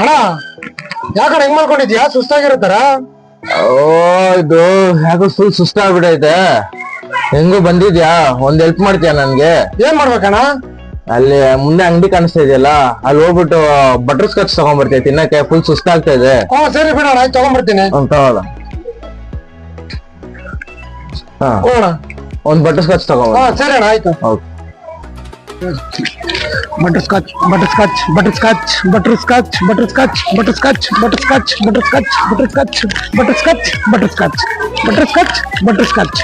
ಅಣ್ಣ ಯಾಕಡೆ ಹೆಂಗ್ ಮಾಡ್ಕೊಂಡಿದ್ಯಾ? ಸುಸ್ತಾಗಿರುತ್ತಾರ? ಇದು ಯಾಕೋ ಫುಲ್ ಸುಸ್ತಾಗ್ಬಿಟ್ಟೈತೆ. ಹೆಂಗು ಬಂದಿದ್ಯಾ, ಒಂದ್ ಹೆಲ್ಪ್ ಮಾಡ್ತೀಯ ನನ್ಗೆ? ಏನ್ ಮಾಡ್ಬೇಕಣ್ಣ? ಅಲ್ಲಿ ಮುಂದೆ ಅಂಗಡಿ ಕಾಣಿಸ್ತಾ ಇದೆಯಲ್ಲ, ಅಲ್ಲಿ ಹೋಗ್ಬಿಟ್ಟು ಬಟರ್ ಸ್ಕಾಚ್ ತಗೊಂಡ್ಬರ್ತೀಯ ತಿನ್ನಕ್ಕೆ. ಫುಲ್ ಸುಸ್ತಾಗ್ತಾ ಇದೆ. ಸರಿ ಬಿಡೋಣ, ಆಯ್ತು ತಗೊಂಡ್ಬರ್ತೀನಿ. ತಗೊಳ. ಒಂದ್ ಬಟರ್ ಸ್ಕಾಚ್ ತಗೊಂಡ್. ಸರಿ ಅಣ್ಣ, ಆಯ್ತು. Butter scotch, butter scotch, butter scotch, butter scotch, butter scotch, butter scotch, butter scotch, butter scotch, butter scotch, butter scotch, butter scotch, butter scotch, butter scotch,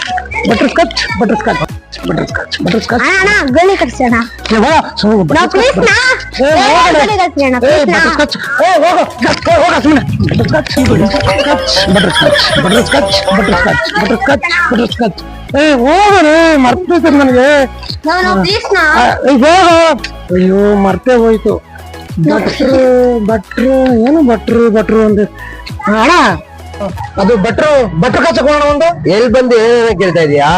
butter scotch, butter scotch, butter scotch, butter scotch. ಅಣ್ಣ ಗೋಲಿ ಕಟ್ಸೋಣ. Please ನಾ ಗೋಲಿ ಕಟ್ಸೋಣ please ನಾ. Butter scotch, ಹೋಗ ಸುಮ್ಮನೆ. Butter scotch, butter scotch, butter scotch, butter scotch, butter scotch, butter scotch. ಹೋಗಣ, ಮರ್ತೈತೆ ನನಗೆ. Please ನಾ. ಹೋಗ. ಅಯ್ಯೋ ಮರ್ತೇ ಹೋಯ್ತು. ಭಟ್ರು ಭಟ್ರು ಏನು ಭಟ್ರು ಭಟ್ರು ಒಂದು. ಅಣ್ಣ ಅದು ಭಟ್ರು ಕಾಚಕೋಣ ಒಂದು. ಎಲ್ಲಿ ಬಂದು ಏನೇನ ಕೇಳ್ತಾ ಇದೀಯಾ?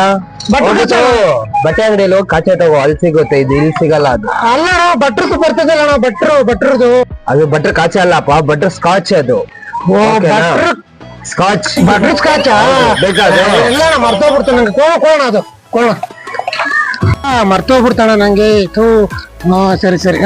ಬಟ್ಟೆ ಅಂಗಡಿಯಲ್ಲಿ ಹೋಗಿ ಕಾಚೆ ತಗೋ, ಅಲ್ಲಿ ಸಿಗುತ್ತೆ. ಇದು ಇಲ್ಲಿ ಸಿಗಲ್ಲ. ಅದು ಅಲ್ಲ ಭಟ್ರದ್ದು ಬರ್ತದಲ್ಲ ಅಣ್ಣ, ಭಟ್ರದ್ದು. ಅದು ಬಟರ್ ಕಾಚೆ ಅಲ್ಲಪ್ಪ, ಬಟರ್ ಸ್ಕಾಚ್ ಅದು. ಸ್ಕಾಚ್, ಬಟರ್ ಸ್ಕಾಚ್ ಎಲ್ಲ ಮರ್ತೋಗ್ಬಿಡ್ತಾನೆ ನಂಗೆ. ಕೋಣ ಅದು ಕೋಣ ಮರ್ತೋಗ್ಬಿಡ್ತಾಣ ನಂಗೆ. ಸರಿ ಸರಿ.